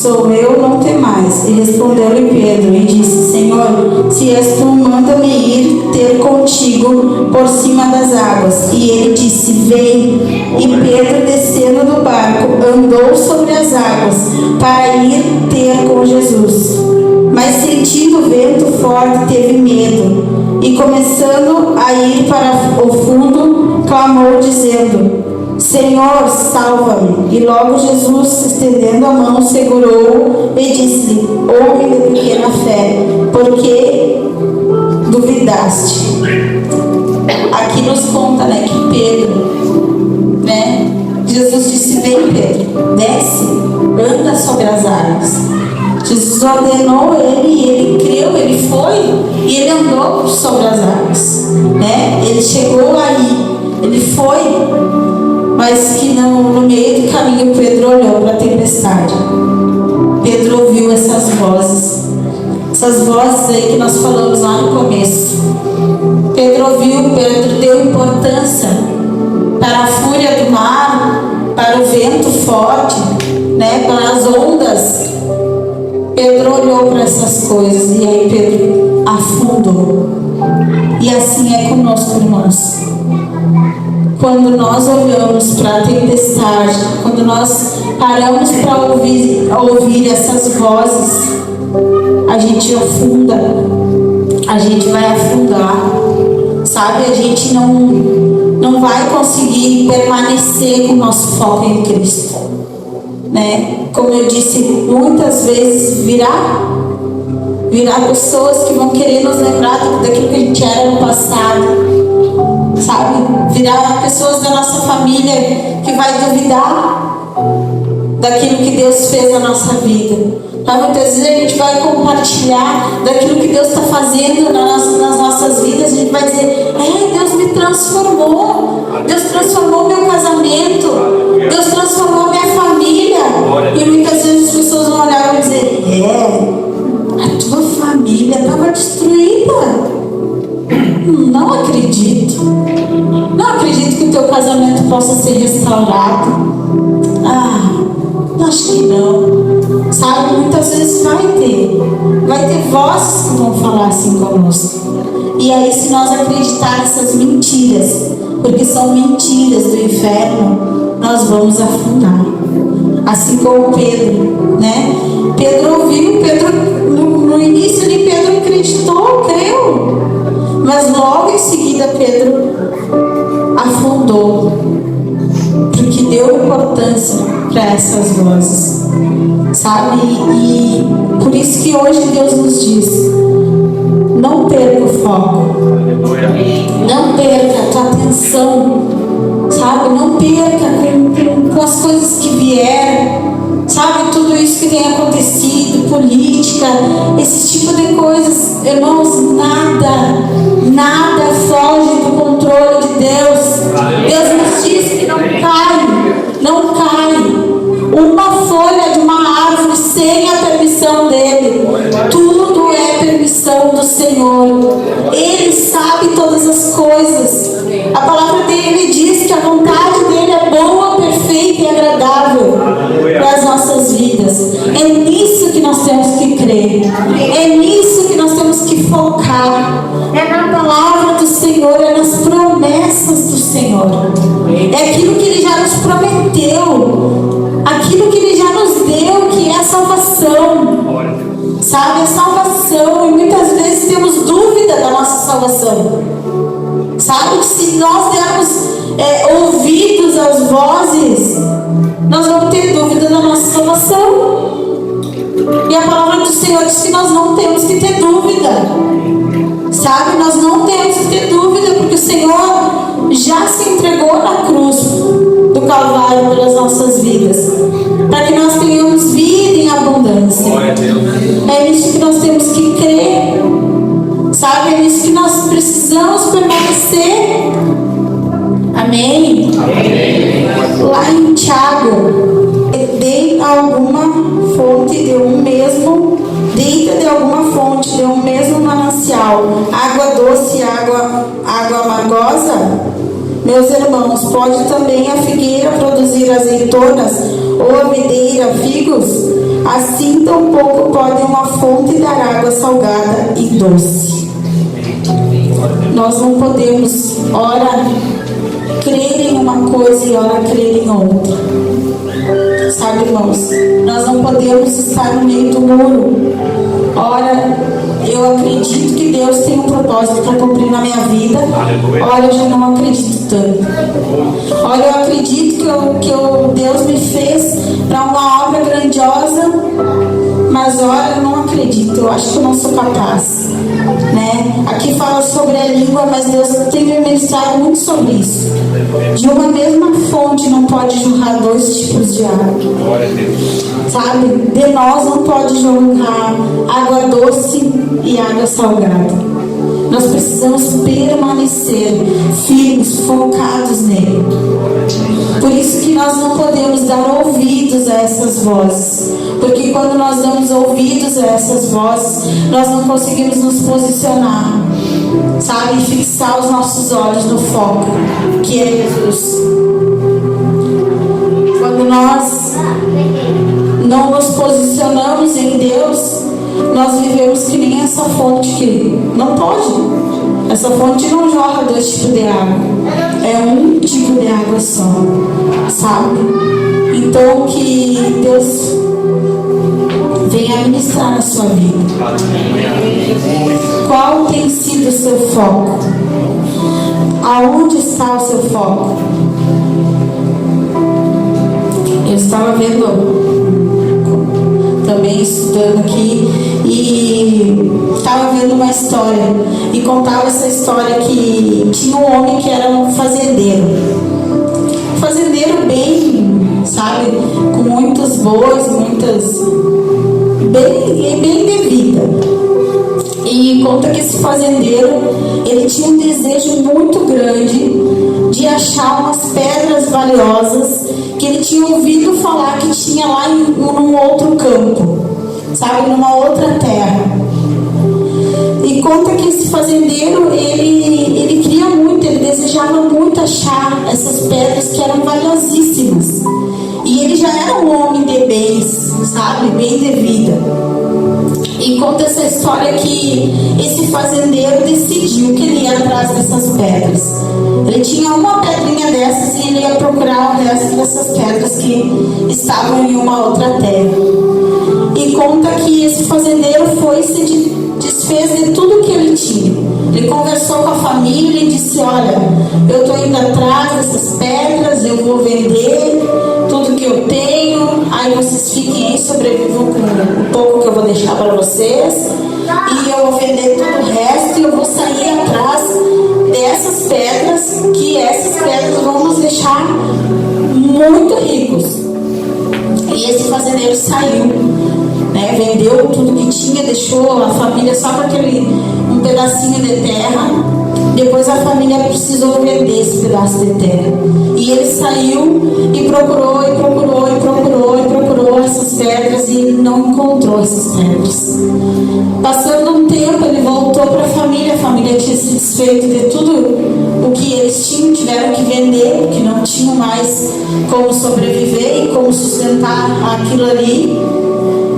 sou eu, não temais. E respondeu-lhe Pedro e disse: Senhor, se és tu, manda-me ir ter contigo por cima das águas. E ele disse: Vem. E Pedro, descendo do barco, andou sobre as águas para ir ter com Jesus. Mas sentindo o vento forte, teve medo. E começando a ir para o fundo, clamou dizendo: Senhor, salva-me. E logo Jesus, estendendo a mão, segurou-o e disse-lhe: Homem de pequena fé, por que duvidaste? Aqui nos conta, que Pedro, Jesus disse: Vem, Pedro, desce, anda sobre as águas. Jesus ordenou ele e ele creu, ele foi e ele andou sobre as águas, Ele chegou aí, ele foi, mas que no meio do caminho Pedro olhou para a tempestade. Pedro ouviu essas vozes aí que nós falamos lá no começo. Pedro ouviu, Pedro deu importância para a fúria do mar, para o vento forte, para as ondas. Pedro olhou para essas coisas e aí Pedro afundou. E assim é conosco, irmãos. Quando nós olhamos para a tempestade, quando nós paramos para ouvir essas vozes, a gente afunda, a gente vai afundar, sabe? A gente não vai conseguir permanecer com o nosso foco em Cristo, Como eu disse, muitas vezes virar pessoas que vão querer nos lembrar daquilo que a gente era no passado, sabe? Virar pessoas da nossa família que vai duvidar daquilo que Deus fez na nossa vida. Muitas vezes a gente vai compartilhar daquilo que Deus está fazendo nas nossas vidas. A gente vai dizer: Deus me transformou, Deus transformou meu casamento, Deus transformou minha família. E muitas vezes as pessoas vão olhar e vão dizer: a tua família estava destruída. Não acredito. Não acredito que o teu casamento possa ser restaurado. Acho que não. Sabe, muitas vezes vai ter vozes que vão falar assim conosco. E aí, se nós acreditar nessas mentiras, porque são mentiras do inferno, nós vamos afundar. Assim como Pedro, Pedro ouviu, no início de Pedro acreditou, creu, mas logo em seguida Pedro afundou, porque deu importância para essas vozes, sabe? E por isso que hoje Deus nos diz: não perca o foco, não perca a tua atenção, sabe? Não perca com as coisas que vieram, sabe? Tudo isso que tem acontecido, política, esse tipo de coisas, irmãos, nada foge do controle de Deus. Deus nos diz que não cai uma folha de uma árvore sem a permissão dele. Tudo é permissão do Senhor. Ele sabe todas as coisas. A palavra dele diz que a vontade dele é boa, perfeita e agradável para as nossas vidas. É nisso que nós temos que crer. É nisso que nós temos que focar. É na palavra do Senhor, é nas promessas do Senhor. É aquilo que Ele já nos prometeu, aquilo que Ele já nos deu, que é a salvação. Sabe, a salvação. E muitas vezes temos dúvida da nossa salvação. Sabe que se nós dermos ouvidos às vozes, nós vamos ter dúvida da nossa salvação. E a palavra do Senhor diz que nós não temos que ter dúvida. Sabe, nós não temos que ter dúvida, porque o Senhor já se entregou na cruz do Calvário pelas nossas vidas, para que nós tenhamos vida em abundância. É nisso que nós temos que crer, sabe? É nisso que nós precisamos permanecer. Amém? Amém. Lá em Tiago, deita alguma fonte de um mesmo, deita de alguma fonte de um mesmo manancial, água doce e água amargosa. Meus irmãos, pode também a figueira produzir azeitonas ou a videira figos? assim tampouco pode uma fonte dar água salgada e doce. Nós não podemos, ora, crer em uma coisa e ora crer em outra. Sabe, irmãos? Nós não podemos estar no meio do muro. Ora, eu acredito que Deus tem um propósito para cumprir na minha vida. Ora, eu já não acredito tanto. Ora, eu acredito que Deus me fez para uma obra grandiosa, mas ora, eu não acredito. Eu acho que eu não sou capaz, né? Aqui fala sobre a língua, mas Deus tem me ministrado muito sobre isso. De uma mesma fonte não pode jorrar dois tipos de água. Sabe? De nós não pode jorrar água doce e água salgada. Nós precisamos permanecer firmes, focados nele. Por isso que nós não podemos dar ouvidos a essas vozes. Porque quando nós damos ouvidos a essas vozes, nós não conseguimos nos posicionar, sabe? E fixar os nossos olhos no foco, que é Jesus. Quando nós não nos posicionamos em Deus, nós vivemos que nem essa fonte que não pode. Essa fonte não jorra dois tipos de água. É um tipo de água só, sabe? Então que Deus venha ministrar na sua vida. Qual tem sido o seu foco? Aonde está o seu foco? Eu estava vendo, também estudando aqui, e estava vendo uma história, e contava essa história que tinha um homem que era um fazendeiro bem, sabe, com muitos bois, bem de vida. E conta que esse fazendeiro, ele tinha um desejo muito grande de achar umas pedras valiosas que ele tinha ouvido falar que tinha lá num outro campo, sabe, numa outra terra. E conta que esse fazendeiro, ele queria muito, ele desejava muito achar essas pedras que eram valiosíssimas. E ele já era um homem de bens, sabe, bem de vida. E conta essa história que esse fazendeiro decidiu que ele ia atrás dessas pedras. Ele tinha uma pedrinha dessas e ele ia procurar o resto dessas pedras que estavam em uma outra terra. E conta que esse fazendeiro foi e se desfez de tudo que ele tinha. Ele conversou com a família e disse: olha, eu estou indo atrás dessas pedras, eu vou vender tudo que eu tenho, aí vocês fiquem aí, sobrevivam com o pouco que eu vou deixar para vocês, e eu vou vender todo o resto e eu vou sair atrás dessas pedras, que essas pedras vão nos deixar muito ricos. E esse fazendeiro saiu, né, vendeu tudo que tinha, deixou a família só com um pedacinho de terra. Depois a família precisou vender esse pedaço de terra. E ele saiu e procurou essas pedras e não encontrou essas pedras. Passando um tempo, ele voltou para a família tinha se desfeito de tudo o que eles tinham, tiveram que vender, porque não tinham mais como sobreviver e como sustentar aquilo ali.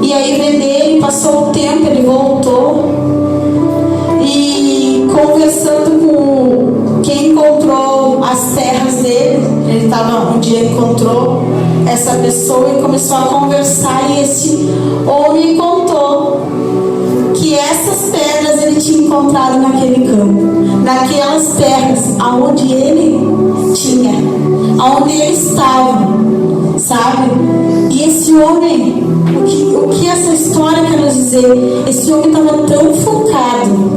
E aí vendeu, passou um tempo, ele voltou e conversando com quem encontrou as terras dele, ele estava um dia, encontrou essa pessoa e começou a conversar, e esse homem contou que essas pedras ele tinha encontrado naquele campo, naquelas terras aonde ele tinha, aonde ele estava, sabe? E esse homem, o que essa história quer nos dizer? Esse homem estava tão focado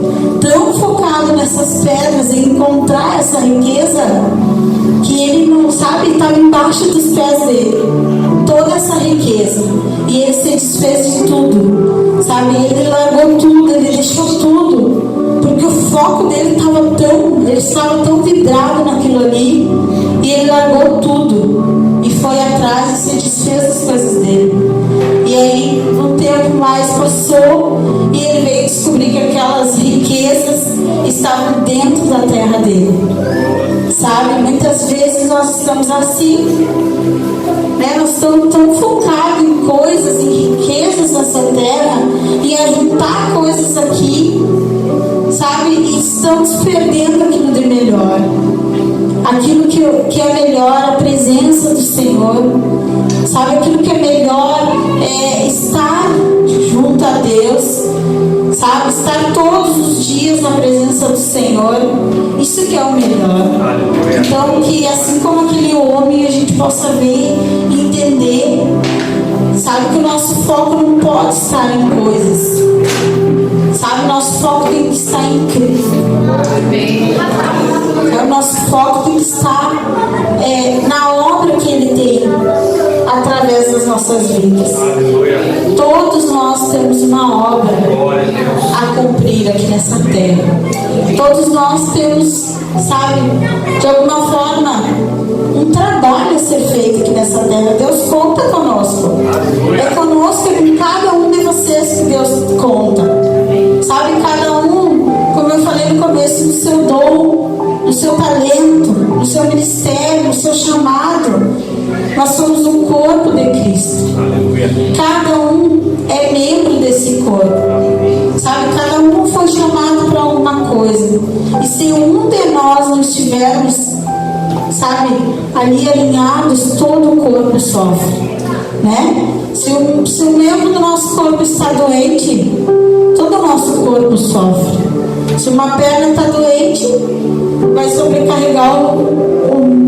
nessas pedras, em encontrar essa riqueza, que ele não sabe, estava embaixo dos pés dele toda essa riqueza, e ele se desfez de tudo, sabe? Ele largou tudo, ele deixou tudo, porque o foco dele estava tão vidrado naquilo ali, e ele largou tudo e foi atrás e se desfez das coisas dele. E aí um tempo mais passou e ele veio descobrir que aquelas riquezas estavam dentro da terra dele, sabe? Muitas vezes nós estamos assim, né? Nós estamos tão focados em coisas, em riquezas, estamos perdendo aquilo de melhor. Aquilo que é melhor, a presença do Senhor. Sabe, aquilo que é melhor é estar junto a Deus. Sabe, estar todos os dias na presença do Senhor. Isso que é o melhor. Então, que assim como aquele homem, a gente possa ver e entender. Sabe, que o nosso foco não pode estar em coisas. Sabe, o nosso foco tem que estar em Cristo. O nosso foco tem que estar na obra que Ele tem através das nossas vidas. Todos nós temos uma obra a cumprir aqui nessa terra. Todos nós temos, sabe, de alguma forma, um trabalho a ser feito aqui nessa terra. Deus conta conosco. É conosco, é com cada um de vocês que Deus conta. Sabe, cada um, como eu falei no começo, no seu dom, no seu talento, no seu ministério, no seu chamado. Nós somos um corpo de Cristo. Cada um é membro desse corpo. Sabe, cada um foi chamado para alguma coisa. E se um de nós não estivermos, sabe, ali alinhados, todo o corpo sofre, né? Se um membro do nosso corpo está doente, todo o nosso corpo sofre. Se uma perna está doente, vai sobrecarregar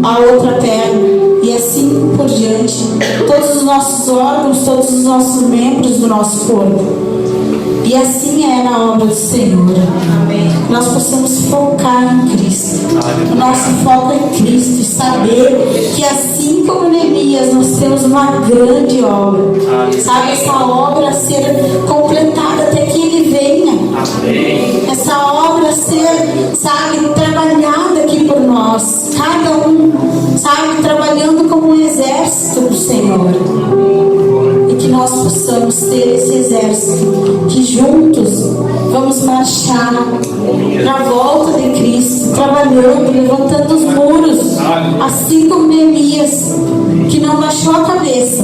a outra perna. E assim por diante. Todos os nossos órgãos, todos os nossos membros do nosso corpo. E assim é na obra do Senhor. Amém. Nós possamos focar em Cristo. O nosso foco é em Cristo. E saber que assim como Neemias, nós temos uma grande obra. Sabe, essa obra a ser completada até que Ele venha. Amém. Essa obra a ser, sabe, trabalhada aqui por nós. Cada um, sabe, trabalhando como um exército do Senhor. E que nós possamos ter esse exército, que juntos vamos marchar na volta de Cristo, trabalhando, levantando os muros, assim como Neemias, que não baixou a cabeça,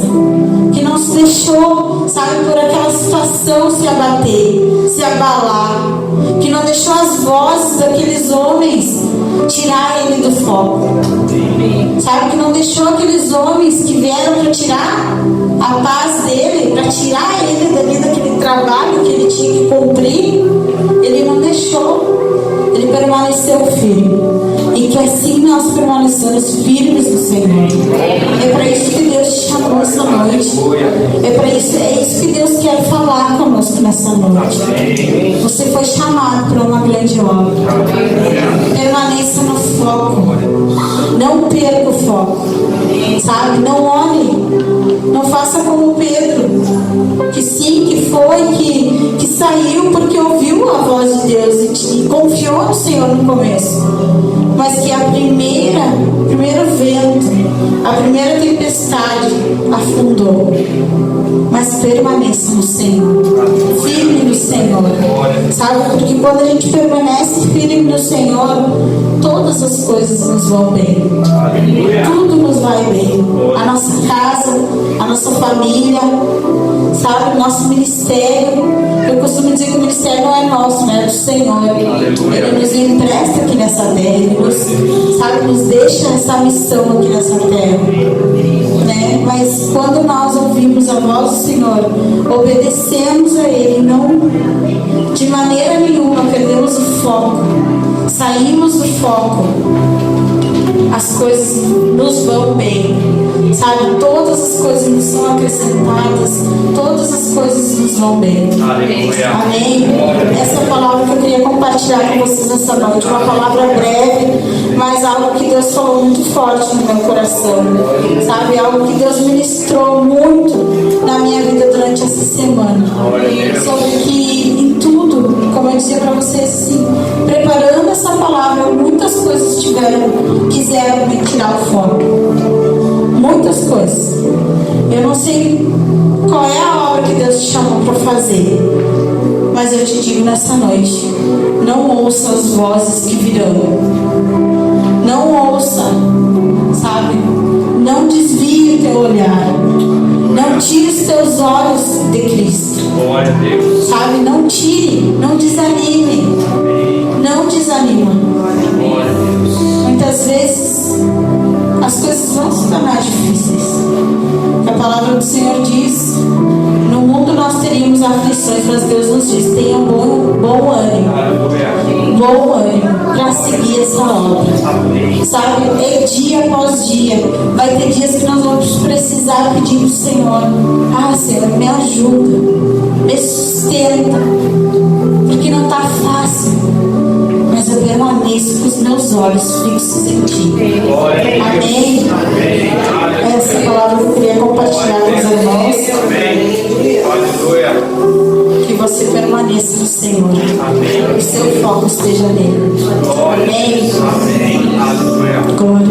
que não se deixou, sabe, por aquela situação se abater, se abalar, que não deixou as vozes daqueles homens tirar ele do foco, sabe, que não deixou aqueles homens que vieram para tirar a paz dele, para tirar ele dali daquele trabalho que ele tinha que cumprir. Ele não deixou, ele permaneceu firme. E que assim nós permanecemos firmes no Senhor. É para isso que Deus te chamou essa noite. É isso que Deus quer falar conosco nessa noite. Você foi chamado para uma grande obra. Permaneça no foco. Não perca o foco. Sabe? Não olhe. Não faça como Pedro, que sim, que foi, que saiu porque ouviu a voz de Deus e confiou no Senhor no começo. Mas que o primeiro vento, a primeira tempestade afundou. Mas permaneça no Senhor, firme no Senhor, sabe? Porque quando a gente permanece firme no Senhor, todas as coisas nos vão bem. Tudo nos vai bem. A nossa casa, a nossa família, sabe? O nosso ministério. Eu costumo dizer que o ministério não é nosso, né? É do Senhor. Ele nos empresta aqui nessa terra. Ele nos deixa essa missão aqui nessa terra, né? Mas quando nós ouvimos a voz do Senhor, obedecemos a Ele, não de maneira nenhuma perdemos o foco, saímos do foco, as coisas nos vão bem, sabe? Todas as coisas nos são acrescentadas, todas as coisas nos vão bem. Amém? Essa é a palavra que eu queria compartilhar com vocês nessa noite, uma palavra breve, mas algo que Deus falou muito forte no meu coração, sabe? Algo que Deus ministrou muito na minha vida durante essa semana, sobre que em tudo, como eu dizia para vocês, assim, preparando essa palavra, muitas coisas quiseram me tirar o foco, muitas coisas. Eu não sei qual é a obra que Deus te chamou para fazer, mas eu te digo nessa noite, não ouça as vozes que virão, não ouça, sabe? Não desvie o teu olhar, não tire os teus olhos de Cristo, sabe? Não tire, não desanime, não desanime. essa obra. Sabe? É dia após dia. Vai ter dias que nós vamos precisar pedir pro Senhor: ah, Senhor, me ajuda, me sustenta, porque não está fácil. Mas eu permaneço com os meus olhos fixos em Ti. Amém? Essa palavra eu queria compartilhar com os irmãos. Que você permaneça no Senhor. Que o seu foco esteja nele. Amém? Glória.